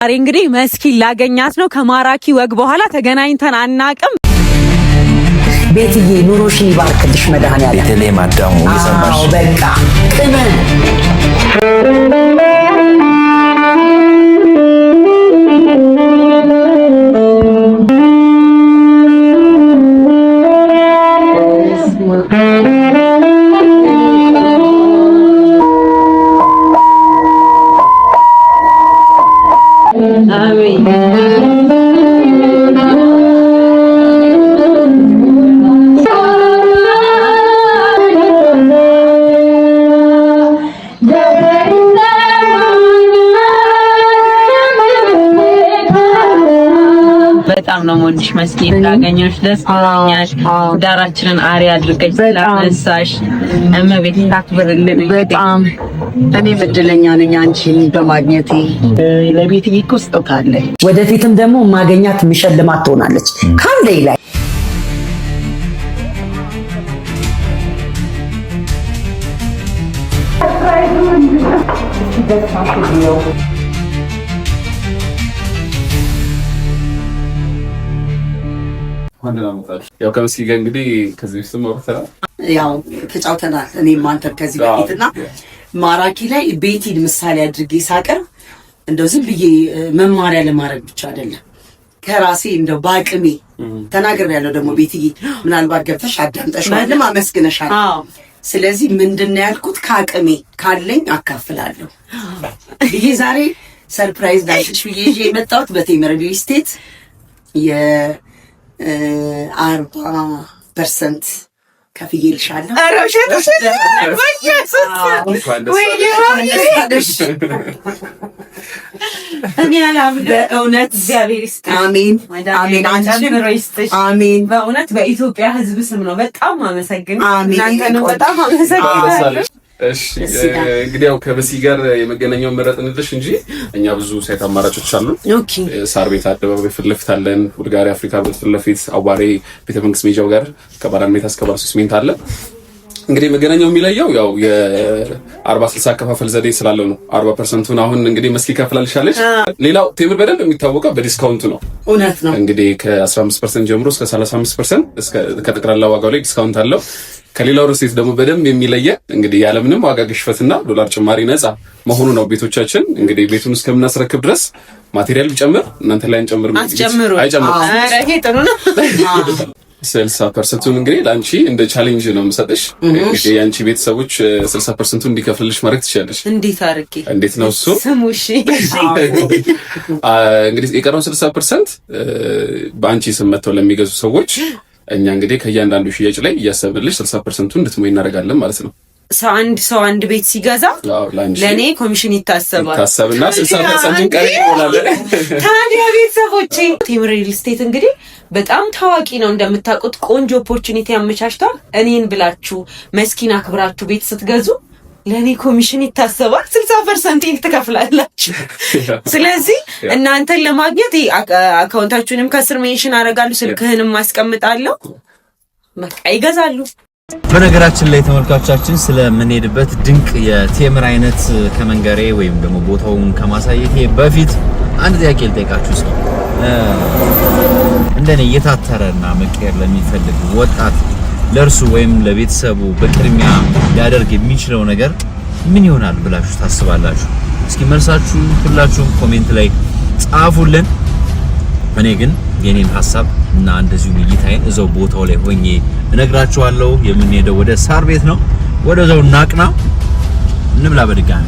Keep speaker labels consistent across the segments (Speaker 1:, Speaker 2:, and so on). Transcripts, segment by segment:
Speaker 1: ዛሬ እንግዲህ መስኪን ላገኛት ነው። ከማራኪ ወግ በኋላ ተገናኝተን አናቅም።
Speaker 2: ቤትዬ ኑሮሽን ይባርክልሽ መድኃኒዓለም።
Speaker 3: ቤተልሔም አዳሙ ይሰማሽ።
Speaker 2: በቃ ቅመም
Speaker 1: በጣም ነው ወንድሽ መስኪን ላገኘሽ ደስ ብሎኛል። ዳራችንን አሪ አድርገሽ ስለአነሳሽ እመቤቴ ታክብርልን።
Speaker 2: በጣም እኔ እድለኛ ነኝ አንቺን በማግኘቴ። ለቤትዬ እኮ ስጦታ አለ። ወደፊትም ደግሞ ማገኛት የሚሸልማት ትሆናለች ካለኝ ላይ
Speaker 4: ያው ከመስኪ ጋር እንግዲህ ከዚህ ውስጥ ወርተናል።
Speaker 2: ያው ተጫውተናል። እኔም አንተም ከዚህ በፊትና ማራኪ ላይ ቤቲን ምሳሌ አድርጌ ሳቀርብ እንደው ዝም ብዬ መማሪያ ለማድረግ ብቻ አይደለም ከራሴ እንደው በአቅሜ ተናግሬያለሁ። ደግሞ ቤትዬ ምናልባት ገብተሽ አዳምጠሽዋል፣ አመስግነሻል። ስለዚህ ምንድነው ያልኩት? ከአቅሜ ካለኝ አካፍላለሁ። ይሄ ዛሬ ሰርፕራይዝ ዳሽሽ ብዬ የመጣሁት በቴምር ሪል ስቴት 40% ከፍዬልሻለሁ።
Speaker 1: እኔ አላምንም በእውነት እግዚአብሔር ይስጥሽ።
Speaker 2: አሜን አሜን። አሜን።
Speaker 1: በእውነት በኢትዮጵያ ሕዝብ ስም ነው በጣም አመሰግናለሁ። እናንተንም በጣም አመሰግናለሁ።
Speaker 4: እሺ እንግዲህ ያው ከበሲ ጋር የመገናኛውን መረጥንልሽ እንጂ እኛ ብዙ ሳይት አማራጮች አሉ።
Speaker 2: ኦኬ
Speaker 4: ሳር ቤት አደባባይ ፊት ለፊት አለን። ቡልጋሪ አፍሪካ ፊት ለፊት አዋሬ ቤተ መንግስት ሜጃው ጋር ከባራን ሜታ እስከ ባርሱስ ሜንት አለ። እንግዲህ መገናኛው የሚለየው ያው የ40-60 አከፋፈል ዘዴ ስላለው ነው። 40%ን አሁን እንግዲህ መስኪ ከፍላልሻለች። ሌላው ቴምር በደንብ የሚታወቀው በዲስካውንት ነው።
Speaker 2: እውነት ነው።
Speaker 4: እንግዲህ ከ15% ጀምሮ እስከ 35% እስከ ከጠቅላላ ዋጋው ላይ ዲስካውንት አለው። ከሌላው ሪልስቴት ደግሞ በደንብ የሚለየ እንግዲህ ያለምንም ዋጋ ግሽፈትና ዶላር ጭማሪ ነፃ መሆኑ ነው። ቤቶቻችን እንግዲህ ቤቱን እስከምናስረክብ ድረስ ማቴሪያል ቢጨምር እናንተ ላይ አንጨምርም። አይጨምርም።
Speaker 1: ይሄ ጥሩ ነው።
Speaker 4: 60%ቱን እንግዲህ ለአንቺ እንደ ቻሌንጅ ነው የምሰጥሽ። እንግዲህ የአንቺ ቤተሰቦች 60%ቱን እንዲከፍልልሽ ማድረግ ትችላለሽ። እንዴት ነው እሱ?
Speaker 1: ስሙሽ
Speaker 4: እንግዲህ የቀረውን 60% በአንቺ ስም መተው ለሚገዙ ሰዎች እኛ እንግዲህ ከእያንዳንዱ ሽያጭ ላይ እያሰብልሽ 60%ቱን እንድትሞይ እናደርጋለን ማለት ነው።
Speaker 1: ሰው አንድ ቤት ሲገዛ ለኔ ኮሚሽን ይታሰብና 60% ቀሪ ይሆናል። ታዲያ ቤተሰቦቼ ቴምር ሪል ስቴት እንግዲህ በጣም ታዋቂ ነው እንደምታውቁት። ቆንጆ ኦፖርቹኒቲ ያመቻችቷል። እኔን ብላችሁ መስኪን አክብራችሁ ቤት ስትገዙ ለኔ ኮሚሽን ይታሰባል። 60% ትከፍላላችሁ። ስለዚህ እናንተን ለማግኘት አካውንታችሁንም ከስር ሜንሽን አደርጋለሁ፣ ስልክህንም ማስቀምጣለሁ። በቃ ይገዛሉ።
Speaker 3: በነገራችን ላይ ተመልካቾቻችን ስለምንሄድበት ድንቅ የቴምር አይነት ከመንገሬ ወይም ደግሞ ቦታውን ከማሳየቴ በፊት አንድ ጥያቄ ልጠይቃችሁ እስኪ። እንደኔ የታተረና መቀየር ለሚፈልግ ወጣት ለርሱ ወይም ለቤተሰቡ በቅድሚያ ሊያደርግ የሚችለው ነገር ምን ይሆናል ብላችሁ ታስባላችሁ? እስኪ መልሳችሁ ሁላችሁም ኮሜንት ላይ ጻፉልን። እኔ ግን የኔን ሐሳብ እና እንደዚሁ እይታዬን እዛው ቦታው ላይ ሆኜ እነግራችኋለሁ። የምንሄደው ወደ ሳር ቤት ነው። ወደዛው እናቅና፣ እንብላ በድጋሚ።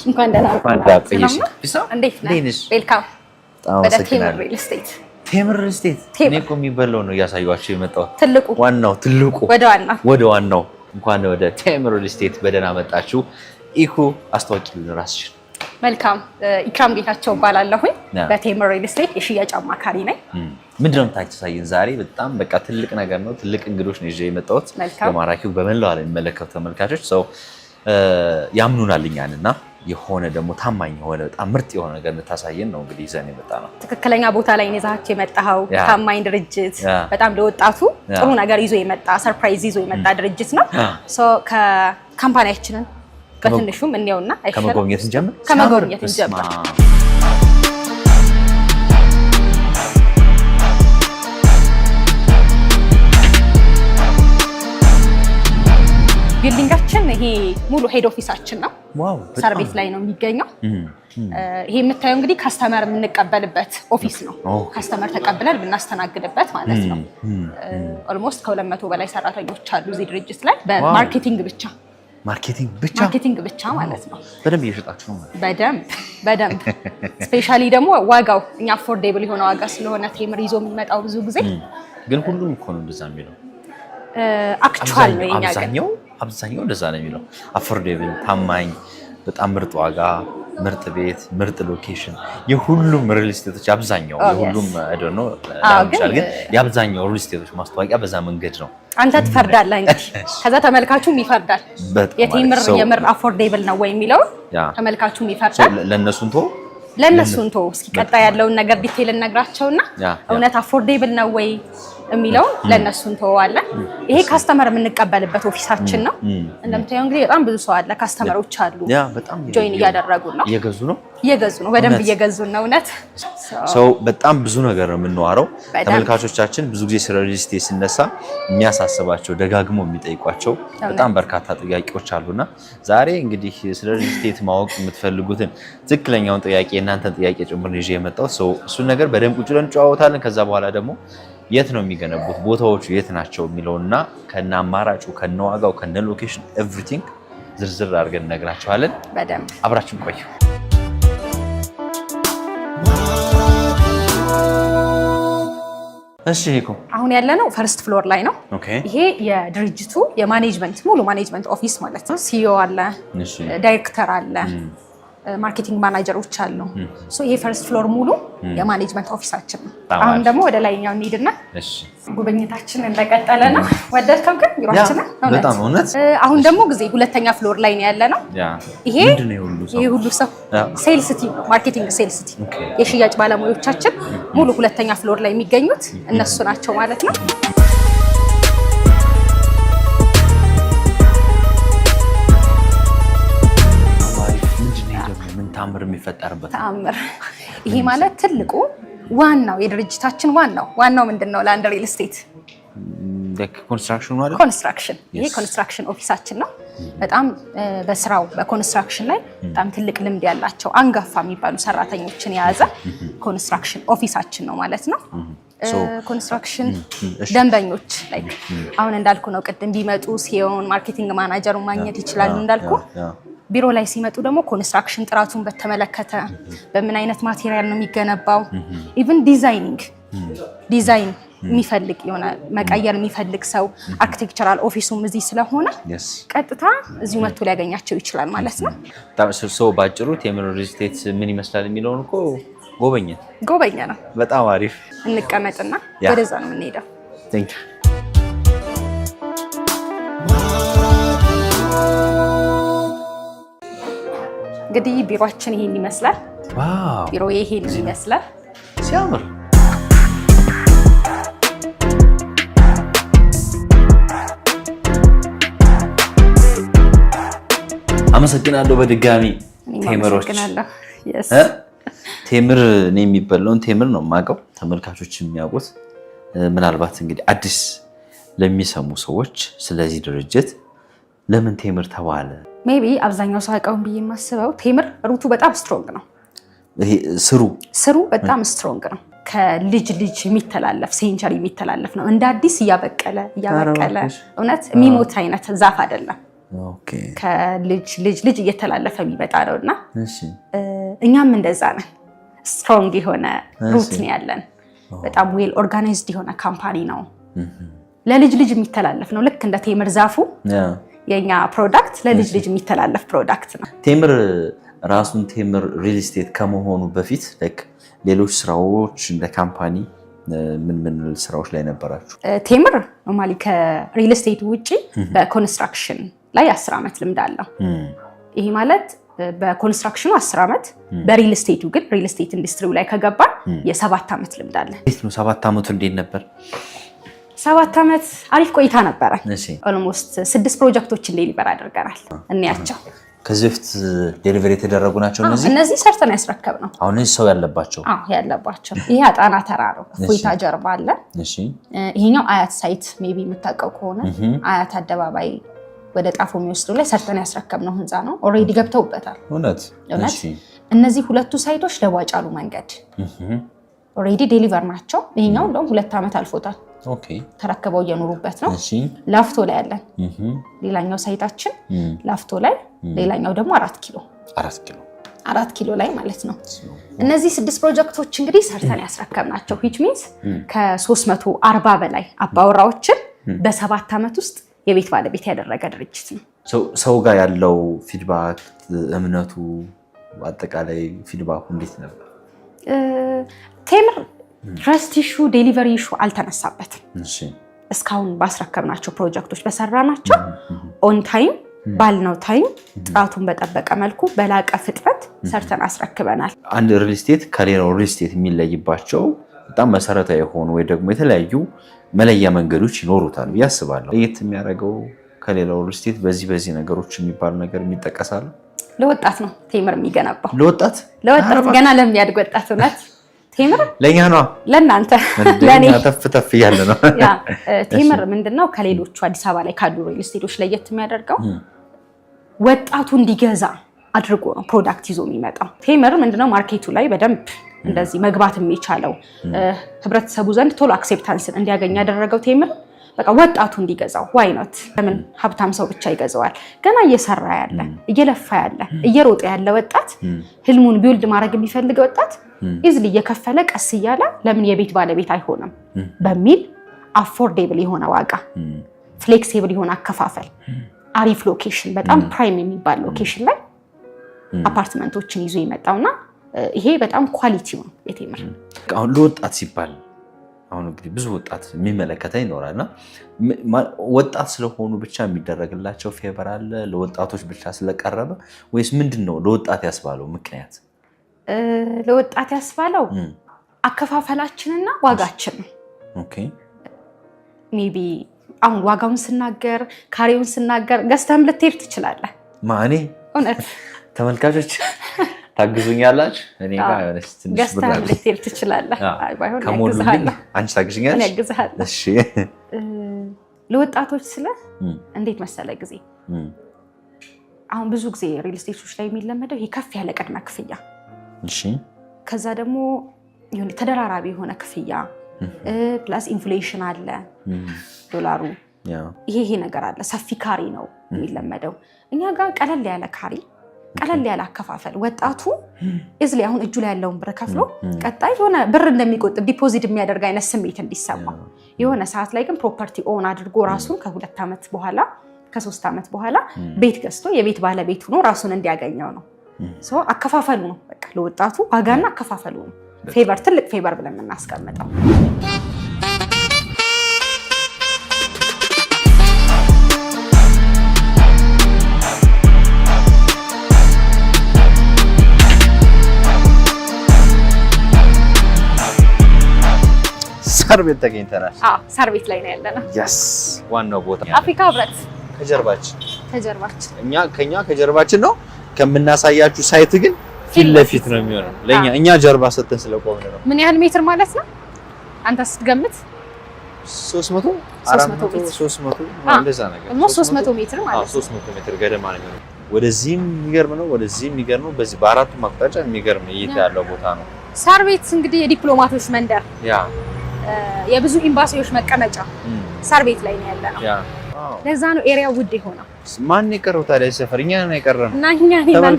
Speaker 5: እንኳን ደህና መጣሽ። እንዴት ነህ? ዌልካም ወደ ቴምር ሪል ስቴት።
Speaker 3: ቴምር ሪል ስቴት እኔ እኮ የሚበላው ነው እያሳየኋችሁ የመጣሁት። ትልቁ ወደ ዋናው እንኳን ወደ ቴምር ሪል ስቴት በደህና መጣችሁ። ኢኩ አስተዋውቂልን ራስሽን።
Speaker 5: መልካም ኢክራም ጌታቸው እባላለሁኝ። በቴምር ሪል ስቴት የሽያጭ አማካሪ ነኝ።
Speaker 3: ምንድነው የምታሳየን ዛሬ? በጣም በቃ ትልቅ ነገር ነው። ትልቅ እንግዶች ነው ይዤ የመጣሁት። በማራኪው በመላው ዓለም የሚመለከቱ ተመልካቾች ሰው ያምኑናል እኛንና የሆነ ደግሞ ታማኝ የሆነ በጣም ምርጥ የሆነ ነገር እንታሳየን ነው እንግዲህ ይዘን የመጣ ነው።
Speaker 5: ትክክለኛ ቦታ ላይ ነዛችሁ የመጣው ታማኝ ድርጅት በጣም ለወጣቱ ጥሩ ነገር ይዞ የመጣ ሰርፕራይዝ ይዞ የመጣ ድርጅት ነው። ሶ ከካምፓኒያችንን በትንሹም እንየውና
Speaker 3: ከመጎብኘት እንጀምር።
Speaker 5: ከመጎብኘት እንጀምር። ቢልዲንጋችን ይሄ ሙሉ ሄድ ኦፊሳችን ነው።
Speaker 3: ዋው
Speaker 5: ሰርቪስ ላይ ነው የሚገኘው። ይሄ የምታየው እንግዲህ ካስተመር የምንቀበልበት ኦፊስ ነው። ካስተመር ተቀብለን ብናስተናግድበት ማለት ነው። ኦልሞስት ከ200 በላይ ሰራተኞች አሉ እዚህ ድርጅት ላይ በማርኬቲንግ ብቻ። ማርኬቲንግ ብቻ ማለት ነው።
Speaker 3: በደንብ እየሸጣችሁ ነው ማለት?
Speaker 5: በደንብ ስፔሻሊ ደግሞ ዋጋው እኛ አፎርዴብል የሆነ ዋጋ ስለሆነ ቴምር ይዞ የሚመጣው ብዙ ጊዜ
Speaker 3: ግን ሁሉም እኮ ነው እንደዛ የሚለው
Speaker 5: አክቹዋሊ ነው የኛ
Speaker 3: አብዛኛው እንደዛ ነው የሚለው። አፎርዴብል፣ ታማኝ፣ በጣም ምርጥ ዋጋ፣ ምርጥ ቤት፣ ምርጥ ሎኬሽን የሁሉም ሪል ስቴቶች አብዛኛው የሁሉም አይደል ነው ለምሳሌ ግን የአብዛኛው ሪል ስቴቶች ማስታወቂያ በዛ መንገድ ነው።
Speaker 5: አንተ ትፈርዳለህ እንግዲህ ከዛ ተመልካቹም ይፈርዳል። የቴምር የምር አፎርዴብል ነው ወይ የሚለው ተመልካቹም ይፈርዳል። ለነሱን ቶ እስኪ ቀጣይ ያለውን ነገር ዲቴል እንነግራቸውና እውነት አፎርዴብል ነው ወይ የሚለው ለነሱ እንተዋለን። ይሄ ካስተመር የምንቀበልበት ኦፊሳችን ነው። እንደምታየው እንግዲህ በጣም ብዙ ሰው አለ፣ ካስተመሮች አሉ። ጆይን እያደረጉ ነው፣ እየገዙ ነው፣ በደንብ እየገዙ ነው። እውነት
Speaker 3: ሰው በጣም ብዙ ነገር ነው የምንዋረው። ተመልካቾቻችን ብዙ ጊዜ ስለ ሪል ስቴት ሲነሳ የሚያሳስባቸው ደጋግሞ የሚጠይቋቸው በጣም በርካታ ጥያቄዎች አሉና ዛሬ እንግዲህ ስለ ሪል ስቴት ማወቅ የምትፈልጉትን ትክክለኛውን ጥያቄ እናንተን ጥያቄ ጭምር ይዤ የመጣው ሰው እሱን ነገር በደንብ ቁጭ ብለን እንጨዋወታለን። ከዛ በኋላ ደግሞ የት ነው የሚገነቡት፣ ቦታዎቹ የት ናቸው የሚለውና ከነ አማራጩ ከነ ዋጋው ከነ ሎኬሽን ኤቭሪቲንግ ዝርዝር አድርገን እነግራችኋለን።
Speaker 5: በደንብ
Speaker 3: አብራችን ቆዩ። እሺ
Speaker 5: አሁን ያለነው ፈርስት ፍሎር ላይ ነው። ይሄ የድርጅቱ የማኔጅመንት ሙሉ ማኔጅመንት ኦፊስ ማለት ነው። ሲኢኦ አለ፣ ዳይሬክተር አለ፣ ማርኬቲንግ ማናጀሮች አሉ። ሶ ይሄ ፈርስት ፍሎር ሙሉ የማኔጅመንት ኦፊሳችን ነው። አሁን ደግሞ ወደ ላይኛው እንሂድና ጉብኝታችን እንደቀጠለ ነው። ወደድከው ግን ቢሮአችንን?
Speaker 3: በጣም እውነት።
Speaker 5: አሁን ደግሞ ጊዜ ሁለተኛ ፍሎር ላይ ነው ያለ ነው። ይሄ ሁሉ ሰው ሴልስ ቲም ነው፣ ማርኬቲንግ ሴልስ ቲም። የሽያጭ ባለሙያዎቻችን ሙሉ ሁለተኛ ፍሎር ላይ የሚገኙት እነሱ ናቸው ማለት ነው።
Speaker 3: ታምር የሚፈጠርበት
Speaker 5: ታምር። ይሄ ማለት ትልቁ ዋናው የድርጅታችን ዋናው ምንድነው? ላንድ ሪል ስቴት
Speaker 3: ኮንስትራክሽን ማለት
Speaker 5: ኮንስትራክሽን። ይሄ ኮንስትራክሽን ኦፊሳችን ነው። በጣም በስራው በኮንስትራክሽን ላይ በጣም ትልቅ ልምድ ያላቸው አንጋፋ የሚባሉ ሰራተኞችን የያዘ ኮንስትራክሽን ኦፊሳችን ነው ማለት ነው። ኮንስትራክሽን ደንበኞች ላይክ አሁን እንዳልኩ ነው፣ ቅድም ቢመጡ ሲሆን ማርኬቲንግ ማናጀሩን ማግኘት ይችላሉ እንዳልኩ። ቢሮ ላይ ሲመጡ ደግሞ ኮንስትራክሽን ጥራቱን በተመለከተ በምን አይነት ማቴሪያል ነው የሚገነባው፣ ኢቭን ዲዛይን የሚፈልግ የሆነ መቀየር የሚፈልግ ሰው አርኪቴክቸራል ኦፊሱም እዚህ ስለሆነ ቀጥታ እዚሁ መጥቶ ሊያገኛቸው ይችላል ማለት ነው።
Speaker 3: ሰው ባጭሩ ቴምር ሪል ስቴት ምን ይመስላል የሚለውን እኮ ጎበኘ ነው። በጣም አሪፍ።
Speaker 5: እንቀመጥና ወደዛ ነው የምንሄደው።
Speaker 3: ቴንክ ዩ።
Speaker 5: እንግዲህ ቢሮአችን ይሄን ይመስላል።
Speaker 3: ዋው!
Speaker 5: ቢሮ ይሄን ይመስላል።
Speaker 3: ሲያምር። አመሰግናለሁ በድጋሚ ቴምሮች። ቴምር እኔ የሚበላውን ቴምር ነው የማውቀው፣ ተመልካቾች የሚያውቁት። ምናልባት እንግዲህ አዲስ ለሚሰሙ ሰዎች ስለዚህ ድርጅት ለምን ቴምር ተባለ?
Speaker 5: ሜቢ አብዛኛው ሰው አውቀውን ብዬ የማስበው ቴምር ሩቱ በጣም ስትሮንግ ነው።
Speaker 3: ይሄ ስሩ
Speaker 5: በጣም ስትሮንግ ነው። ከልጅ የሚተላለፍ ሴንቸሪ የሚተላለፍ ነው። እንደ አዲስ እያበቀለ እውነት የሚሞት አይነት ዛፍ አይደለም። ከልጅ እየተላለፈ የሚመጣ ነውና እኛም እንደዛ ነን። ስትሮንግ የሆነ ሩት ነው ያለን። በጣም ዌል ኦርጋናይዝድ የሆነ ካምፓኒ ነው። ለልጅ የሚተላለፍ ነው። ልክ እንደ ቴምር ዛፉ የኛ ፕሮዳክት ለልጅ የሚተላለፍ ፕሮዳክት ነው።
Speaker 3: ቴምር ራሱን ቴምር ሪል ስቴት ከመሆኑ በፊት ሌሎች ስራዎች እንደ ካምፓኒ ምን ስራዎች ላይ ነበራችሁ?
Speaker 5: ቴምር ኖርማሊ ከሪል ስቴት ውጪ በኮንስትራክሽን ላይ 10 ዓመት ልምድ አለው። ይሄ ማለት በኮንስትራክሽኑ 10 ዓመት በሪል ስቴቱ ግን ሪል ስቴት ኢንዱስትሪው ላይ ከገባን የ7 ዓመት ልምድ አለን።
Speaker 3: እንዴት ነው 7 ዓመቱ እንዴት ነበር?
Speaker 5: 7 ዓመት አሪፍ ቆይታ ነበረ። ኦልሞስት 6 ፕሮጀክቶችን ዴሊቨር አድርገናል። እንያቸው
Speaker 3: ከዚህ በፊት ዴሊቨሪ የተደረጉ ናቸው
Speaker 5: እነዚህ ሰርተን ያስረከብነው።
Speaker 3: አሁን እዚህ ሰው ያለባቸው
Speaker 5: ያለባቸው ይሄ አጣና ተራ ነው። ፎይታ ጀርባ አለ። ይሄኛው አያት ሳይት ሜቢ የምታውቀው ከሆነ አያት አደባባይ ወደ ጣፎ የሚወስደው ላይ ሰርተን ያስረከብነው ህንፃ ነው። ኦልሬዲ ገብተውበታል። እውነት እነዚህ ሁለቱ ሳይቶች ለዋጫሉ መንገድ ኦልሬዲ ዴሊቨር ናቸው። ይሄኛው እንደውም 2 ዓመት አልፎታል። ተረከበው እየኖሩበት ነው። ላፍቶ ላይ ያለን ሌላኛው ሳይታችን ላፍቶ ላይ፣ ሌላኛው ደግሞ 4 ኪሎ ላይ ማለት ነው። እነዚህ 6 ፕሮጀክቶች እንግዲህ ሰርተን ያስረከብናቸው which means ከ340 በላይ አባወራዎችን በ7 ዓመት ውስጥ የቤት ባለቤት ያደረገ ድርጅት ነው።
Speaker 3: ሰው ጋር ያለው ፊድባክ እምነቱ አጠቃላይ ፊድባኩ እንዴት ነበር?
Speaker 5: ቴምር ትረስት ኢሹ ዴሊቨሪ ኢሹ አልተነሳበትም። እስካሁን ባስረከብናቸው ፕሮጀክቶች በሰራናቸው ኦን ታይም ባልነው ታይም ጥራቱን በጠበቀ መልኩ በላቀ ፍጥነት ሰርተን አስረክበናል።
Speaker 3: አንድ ሪል ስቴት ከሌላው ሪል ስቴት የሚለይባቸው በጣም መሰረታዊ የሆኑ ወይ ደግሞ የተለያዩ መለያ መንገዶች ይኖሩታል ብዬ አስባለሁ። ለየት የሚያደርገው ከሌላው ሪል ስቴት በዚህ ነገሮች የሚባል ነገር የሚጠቀሳሉ።
Speaker 5: ለወጣት ነው ቴምር የሚገነባው።
Speaker 3: ለወጣት
Speaker 5: ገና ለሚያድግ ወጣት እውነት ቴምር
Speaker 3: ለኛ ነው
Speaker 5: ለናንተ
Speaker 3: ለኔ ተፍ ያለ ነው።
Speaker 5: ቴምር ምንድነው ከሌሎቹ አዲስ አበባ ላይ ካሉ ሪል ስቴቶች ለየት የሚያደርገው ወጣቱ እንዲገዛ አድርጎ ነው ፕሮዳክት ይዞ የሚመጣው። ቴምር ምንድነው ማርኬቱ ላይ በደንብ እንደዚህ መግባት የሚቻለው ህብረተሰቡ ዘንድ ቶሎ አክሴፕታንስን እንዲያገኝ ያደረገው ቴምር በቃ ወጣቱ እንዲገዛው ዋይ ኖት ለምን ሀብታም ሰው ብቻ ይገዛዋል? ገና እየሰራ ያለ እየለፋ ያለ እየሮጠ ያለ ወጣት ህልሙን ቢውልድ ማድረግ የሚፈልግ ወጣት ኢዝሊ እየከፈለ ቀስ እያለ ለምን የቤት ባለቤት አይሆንም በሚል አፎርዴብል የሆነ ዋጋ፣ ፍሌክሲብል የሆነ አከፋፈል፣ አሪፍ ሎኬሽን፣ በጣም ፕራይም የሚባል ሎኬሽን ላይ አፓርትመንቶችን ይዞ ይመጣውና ይሄ በጣም ኳሊቲው ነው የቴምር።
Speaker 3: አሁን ለወጣት ሲባል አሁን እንግዲህ ብዙ ወጣት የሚመለከታ ይኖራልና ወጣት ስለሆኑ ብቻ የሚደረግላቸው ፌቨር አለ ለወጣቶች ብቻ ስለቀረበ ወይስ ምንድነው ለወጣት ያስባለው ምክንያት?
Speaker 5: ለወጣት ያስባለው አከፋፈላችንና ዋጋችን ነው።
Speaker 3: ኦኬ
Speaker 5: ሜቢ አሁን ዋጋውን ስናገር ካሬውን ስናገር ገዝተህም ልትሄድ ትችላለህ።
Speaker 3: ማኔ
Speaker 5: እውነት
Speaker 3: ተመልካቾች ታግዙኛላችሁ? እኔ ጋር ያለስ ትንሽ
Speaker 5: ገዝተህም ልትሄድ ትችላለህ። አይ ባይሆን
Speaker 3: ያግዛለሁ። አንቺ ታግዥኛለሽ?
Speaker 5: እኔ ያግዛለሁ።
Speaker 3: እሺ
Speaker 5: ለወጣቶች ስለ እንዴት መሰለ ጊዜ አሁን ብዙ ጊዜ ሪል ስቴቶች ላይ የሚለመደው ይሄ ከፍ ያለ ቅድመ ክፍያ፣
Speaker 3: እሺ ከዛ
Speaker 5: ደግሞ የሆነ ተደራራቢ የሆነ ክፍያ ፕላስ ኢንፍሌሽን አለ ዶላሩ ይሄ ነገር አለ። ሰፊ ካሪ ነው የሚለመደው። እኛ ጋር ቀለል ያለ ካሪ፣ ቀለል ያለ አከፋፈል፣ ወጣቱ እዝሊ አሁን እጁ ላይ ያለውን ብር ከፍሎ ቀጣይ የሆነ ብር እንደሚቆጥብ ዲፖዚት የሚያደርግ አይነት ስሜት እንዲሰማው የሆነ ሰዓት ላይ ግን ፕሮፐርቲ ኦን አድርጎ ራሱን ከ2 ዓመት በኋላ ከ3 ዓመት በኋላ ቤት ገዝቶ የቤት ባለቤት ሆኖ ራሱን እንዲያገኘው ነው። ሶ አከፋፈሉ ነው በቃ ለወጣቱ ዋጋና አከፋፈሉ ነው ፌቨር፣ ትልቅ ፌቨር ብለን የምናስቀምጠው።
Speaker 3: ሳር ቤት ተገኝተናል።
Speaker 5: ሳር ቤት ላይ ነው ያለነው።
Speaker 3: ያስ ዋናው ቦታ
Speaker 5: አፍሪካ ህብረት
Speaker 3: ከጀርባችን ከኛ ከጀርባችን ነው። ከምናሳያችሁ ሳይት ግን ፊት ለፊት ነው የሚሆነው። እኛ ጀርባ ሰተን ስለቆምን ነው።
Speaker 5: ምን ያህል ሜትር ማለት ነው አንተ ስትገምት?
Speaker 3: 300 400 300 እንደዛ ነገር
Speaker 5: ነው። 300 ሜትር ማለት ነው።
Speaker 3: 300 ሜትር ገደማ ነው የሚሆነው። ወደዚህም የሚገርም ነው፣ ወደዚህም የሚገርም ነው። በዚህ በአራቱም አቅጣጫ የሚገርም እይታ ያለው ቦታ ነው።
Speaker 5: ሳር ቤት እንግዲህ የዲፕሎማቶች መንደር፣ የብዙ ኤምባሲዎች መቀመጫ ሳር ቤት ላይ ነው ያለነው። ለዛ ነው ኤሪያው ውድ የሆነው።
Speaker 3: ማን የቀረው ታዲያ ሰፈር? እኛ ነን የቀረነው
Speaker 5: እና እኛ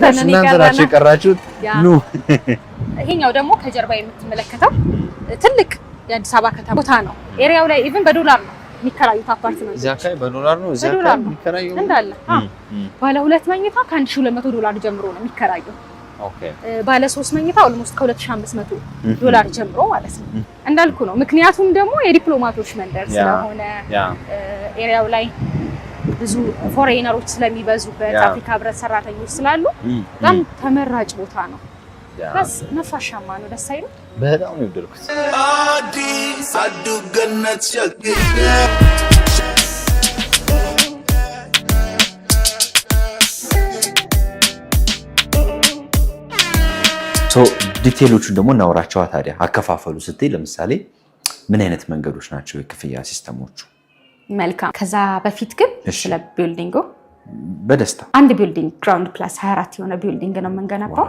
Speaker 5: ነን
Speaker 3: የቀራችሁት። ኑ
Speaker 5: ይሄኛው ደግሞ ከጀርባ የምትመለከተው ትልቅ የአዲስ አበባ ከተማ ቦታ ነው። ኤሪያው ላይ ኢቭን በዶላር ነው የሚከራዩት አፓርትመንት።
Speaker 3: እዚያ አካባቢ በዶላር ነው፣ እዚያ አካባቢ የሚከራዩት
Speaker 5: እንዳለ ባለ 2 መኝታ ከ$1200 ጀምሮ ነው የሚከራየው።
Speaker 3: ኦኬ
Speaker 5: ባለ 3 መኝታ ኦልሞስት ከ$2500 ጀምሮ ማለት ነው። እንዳልኩ ነው። ምክንያቱም ደግሞ የዲፕሎማቶች መንደር ስለሆነ ኤሪያው ላይ ብዙ ፎሬነሮች ስለሚበዙበት አፍሪካ ህብረት ሰራተኞች ስላሉ በጣም ተመራጭ ቦታ ነው። በስ ነፋሻማ ነው። ደስ አይልም?
Speaker 3: በጣም ነው የወደድኩት።
Speaker 6: አዲስ አዱ ገነት ሸግር
Speaker 3: ዲቴሎቹን ደግሞ እናወራቸዋ ታዲያ። አከፋፈሉ ስትይ ለምሳሌ ምን አይነት መንገዶች ናቸው የክፍያ ሲስተሞቹ?
Speaker 5: መልካም። ከዛ በፊት ግን ስለ ቢልዲንጉ
Speaker 3: በደስታ
Speaker 5: አንድ ቢልዲንግ ግራውንድ ፕላስ 24 የሆነ ቢልዲንግ ነው የምንገነባው።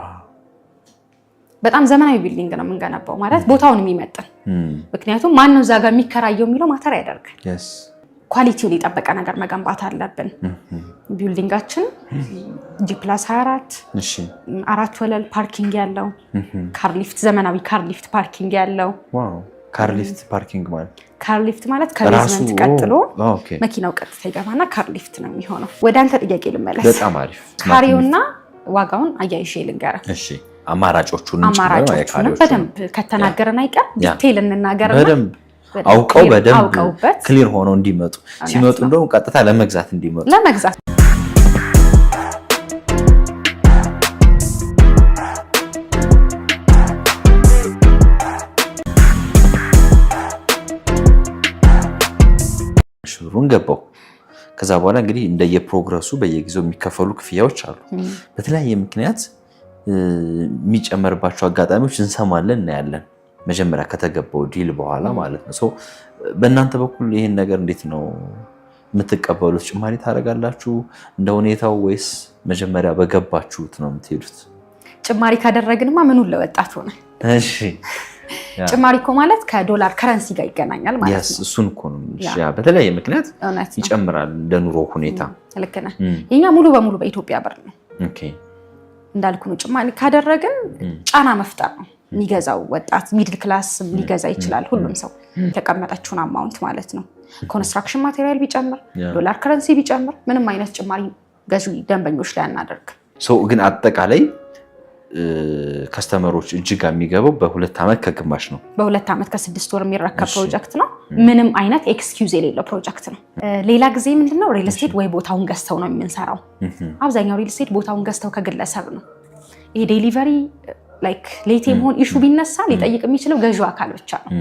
Speaker 5: በጣም ዘመናዊ ቢልዲንግ ነው የምንገነባው ማለት ቦታውን የሚመጥን ምክንያቱም ማን ነው እዛ ጋር የሚከራየው የሚለው ማተር ያደርጋል። ኳሊቲውን የጠበቀ ነገር መገንባት አለብን። ቢልዲንጋችን G+24 4 ወለል ፓርኪንግ ያለው ካርሊፍት ዘመናዊ ካርሊፍት ፓርኪንግ ያለው።
Speaker 3: ዋው ካርሊፍት ፓርኪንግ ማለት
Speaker 5: ካርሊፍት ማለት ከቤዝመንት ቀጥሎ መኪናው ቀጥታ ይገባና ካርሊፍት ነው የሚሆነው። ወደ አንተ ጥያቄ ልመለስ።
Speaker 3: በጣም አሪፍ።
Speaker 5: ካሬውና ዋጋውን አያይሼ ልንገርህ።
Speaker 3: እሺ አማራጮቹን
Speaker 5: በደንብ ከተናገረን አይቀር ዲቴል እንናገርና
Speaker 3: በደንብ አውቀው በደንብ ክሊር ሆነው እንዲመጡ ሲመጡ እንደውም ቀጥታ ለመግዛት እንዲመጡ
Speaker 5: ለመግዛት
Speaker 3: ሽሩን ገባው። ከዛ በኋላ እንግዲህ እንደየፕሮግረሱ በየጊዜው የሚከፈሉ ክፍያዎች አሉ። በተለያየ ምክንያት የሚጨመርባቸው አጋጣሚዎች እንሰማለን እናያለን። መጀመሪያ ከተገባው ዲል በኋላ ማለት ነው። በእናንተ በኩል ይሄን ነገር እንዴት ነው የምትቀበሉት? ጭማሪ ታደርጋላችሁ እንደ ሁኔታው ወይስ መጀመሪያ በገባችሁት ነው የምትሄዱት?
Speaker 5: ጭማሪ ካደረግንማ ምኑን ለወጣት ሆነ?
Speaker 3: እሺ
Speaker 5: ጭማሪ እኮ ማለት ከዶላር ከረንሲ ጋር ይገናኛል ማለት ነው።
Speaker 3: እሱን እኮ ነው በተለያየ ምክንያት ይጨምራል እንደ ኑሮ ሁኔታ።
Speaker 5: ልክ ነህ። የኛ ሙሉ በሙሉ በኢትዮጵያ ብር ነው።
Speaker 3: ኦኬ
Speaker 5: እንዳልኩ ነው። ጭማሪ ካደረግን ጫና መፍጠር ነው። የሚገዛው ወጣት ሚድል ክላስ ሊገዛ ይችላል። ሁሉም ሰው የተቀመጠችውን አማውንት ማለት ነው። ኮንስትራክሽን ማቴሪያል ቢጨምር ዶላር ከረንሲ ቢጨምር ምንም አይነት ጭማሪ ገዢ ደንበኞች ላይ አናደርግ።
Speaker 3: ግን አጠቃላይ ከስተመሮች እጅግ የሚገባው በ2 ዓመት ከግማሽ ነው።
Speaker 5: በ2 ዓመት ከ6 ወር የሚረከብ ፕሮጀክት ነው። ምንም አይነት ኤክስኪውዝ የሌለው ፕሮጀክት ነው። ሌላ ጊዜ ምንድነው ሪል ስቴት ወይ ቦታውን ገዝተው ነው የምንሰራው። አብዛኛው ሪል ስቴት ቦታውን ገዝተው ከግለሰብ ነው። ይሄ ዴሊቨሪ ላይክ ሌት የመሆን ኢሹ ቢነሳ ሊጠይቅ የሚችለው ገዢው አካል ብቻ ነው።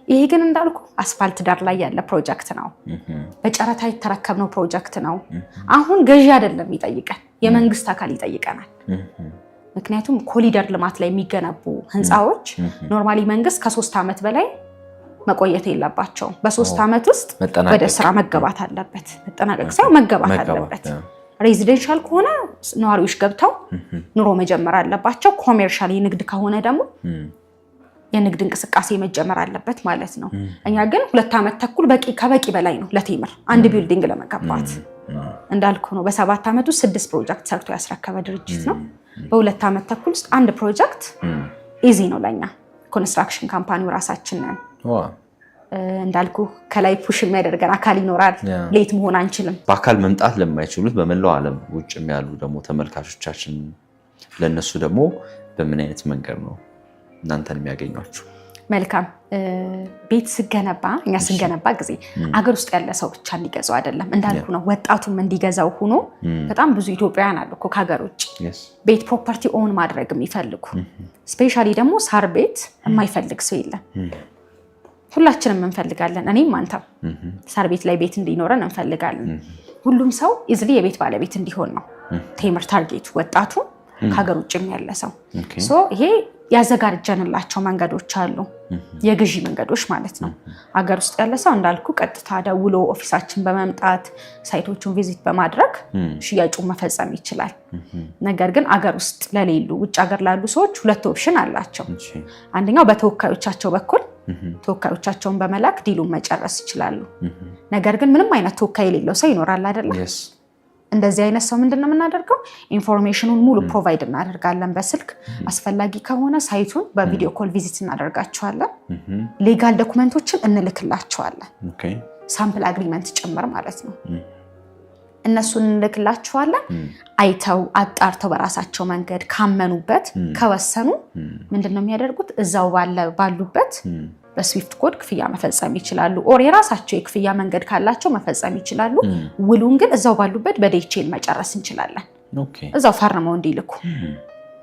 Speaker 5: ይሄ ግን እንዳልኩ አስፋልት ዳር ላይ ያለ ፕሮጀክት ነው። በጨረታ የተረከብነው ፕሮጀክት ነው። አሁን ገዢ አይደለም ይጠይቀን፣ የመንግስት አካል ይጠይቀናል። ምክንያቱም ኮሊደር ልማት ላይ የሚገነቡ ህንፃዎች ኖርማሊ መንግስት ከ3 ዓመት በላይ መቆየት የለባቸውም። በ3 ዓመት ውስጥ ወደ ስራ መገባት አለበት። መጠናቀቅ ሳይሆን መገባት አለበት። ሬዚደንሻል ከሆነ ነዋሪዎች ገብተው ኑሮ መጀመር አለባቸው። ኮሜርሻል የንግድ ከሆነ ደግሞ የንግድ እንቅስቃሴ መጀመር አለበት ማለት ነው። እኛ ግን 2 ዓመት ተኩል ከበቂ በላይ ነው ለቴምር አንድ ቢልዲንግ ለመገንባት። እንዳልኩ ነው በ7 ዓመት ውስጥ 6 ፕሮጀክት ሰርቶ ያስረከበ ድርጅት ነው። በ2 ዓመት ተኩል ውስጥ አንድ ፕሮጀክት ኢዚ ነው ለኛ። ኮንስትራክሽን ካምፓኒው ራሳችን ነን። እንዳልኩ ከላይ ፑሽ የሚያደርገን አካል ይኖራል። ሌት መሆን አንችልም።
Speaker 3: በአካል መምጣት ለማይችሉት በመላው ዓለም ውጭም ያሉ ደግሞ ተመልካቾቻችን ለነሱ ደግሞ በምን አይነት መንገድ ነው እናንተን የሚያገኟችሁ?
Speaker 5: መልካም ቤት ስገነባ እኛ ስንገነባ ጊዜ አገር ውስጥ ያለ ሰው ብቻ እንዲገዛው አይደለም። እንዳልኩ ነው ወጣቱም እንዲገዛው ሆኖ በጣም ብዙ ኢትዮጵያውያን አሉ እኮ ከሀገር ውጭ ቤት ፕሮፐርቲ ኦን ማድረግ የሚፈልጉ። ስፔሻሊ ደግሞ ሳር ቤት የማይፈልግ ሰው የለም። ሁላችንም እንፈልጋለን። እኔም አንተም ሳር ቤት ላይ ቤት እንዲኖረን እንፈልጋለን። ሁሉም ሰው ኢዝሊ የቤት ባለቤት እንዲሆን ነው ቴምር ታርጌቱ። ወጣቱ ከሀገር ውጭም ያለ ሰው ይሄ ያዘጋጀንላቸው መንገዶች አሉ። የግዢ መንገዶች ማለት ነው። አገር ውስጥ ያለ ሰው እንዳልኩ ቀጥታ ደውሎ ኦፊሳችን በመምጣት ሳይቶቹን ቪዚት በማድረግ ሽያጩን መፈጸም ይችላል። ነገር ግን አገር ውስጥ ለሌሉ ውጭ ሀገር ላሉ ሰዎች 2 ኦፕሽን አላቸው። አንደኛው በተወካዮቻቸው በኩል ተወካዮቻቸውን በመላክ ዲሉን መጨረስ ይችላሉ። ነገር ግን ምንም አይነት ተወካይ የሌለው ሰው ይኖራል አይደለም? እንደዚህ አይነት ሰው ምንድነው የምናደርገው? ኢንፎርሜሽኑን ሙሉ ፕሮቫይድ እናደርጋለን በስልክ። አስፈላጊ ከሆነ ሳይቱን በቪዲዮ ኮል ቪዚት እናደርጋቸዋለን። ሌጋል ዶክመንቶችን እንልክላቸዋለን። ሳምፕል አግሪመንት ጭምር ማለት ነው። እነሱን እንልክላቸዋለን። አይተው አጣርተው በራሳቸው መንገድ ካመኑበት ከወሰኑ ምንድነው የሚያደርጉት? እዛው ባሉበት በስዊፍት ኮድ ክፍያ መፈጸም ይችላሉ። ኦር የራሳቸው የክፍያ መንገድ ካላቸው መፈጸም ይችላሉ። ውሉን ግን እዛው ባሉበት በዴቼል መጨረስ እንችላለን። እዛው ፈርመው እንዲልኩ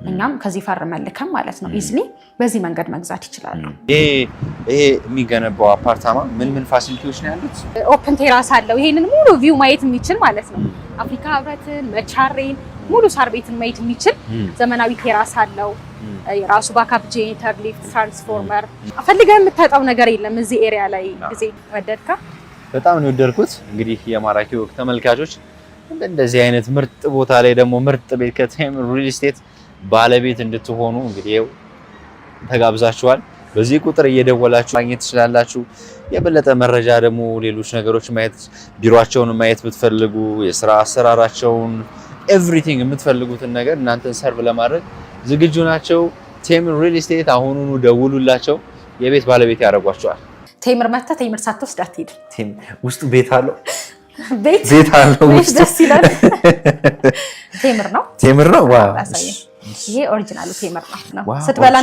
Speaker 5: እኛም ከዚህ ፈርመን ልከን ማለት ነው ኢዝሊ በዚህ መንገድ መግዛት ይችላሉ።
Speaker 3: ይሄ የሚገነባው አፓርታማ ምን ፋሲሊቲዎች ነው ያሉት?
Speaker 5: ኦፕን ቴራስ አለው። ይሄንን ሙሉ ቪው ማየት የሚችል ማለት ነው። አፍሪካ ህብረትን፣ መቻሬን፣ ሙሉ ሳር ቤትን ማየት የሚችል ዘመናዊ ቴራስ አለው። የራሱ ባካፕ ጄኔሬተር፣ ሊፍት፣ ትራንስፎርመር ፈልገህ የምታጣው ነገር የለም እዚህ ኤሪያ ላይ። ጊዜ ወደድካ?
Speaker 3: በጣም ነው ወደድኩት። እንግዲህ የማራኪ ወግ ተመልካቾች እንደዚህ አይነት ምርጥ ቦታ ላይ ደግሞ ምርጥ ቤት ከቴምር ሪል ስቴት ባለቤት እንድትሆኑ እንግዲህ ተጋብዛችኋል። በዚህ ቁጥር እየደወላችሁ ማግኘት ትችላላችሁ። የበለጠ መረጃ ደግሞ ሌሎች ነገሮች ማየት ቢሮአቸውን ማየት ብትፈልጉ የሥራ አሰራራቸውን ኤቭሪቲንግ የምትፈልጉትን ነገር እናንተን ሰርቭ ለማድረግ ዝግጁ ናቸው። ቴምር ሪል ስቴት አሁኑኑ ደውሉላቸው፣ የቤት ባለቤት ያደርጓቸዋል።
Speaker 5: ቴምር መጣ። ቴምር ሳትወስድ አትሄድ።
Speaker 3: ውስጡ ቤት አለው።
Speaker 5: ቤት አለው ውስጥ ደስ ይላል። ቴምር ነው።
Speaker 3: ዋው!
Speaker 5: ይሄ ኦሪጂናሉ ቴምር ነው። ስትበላ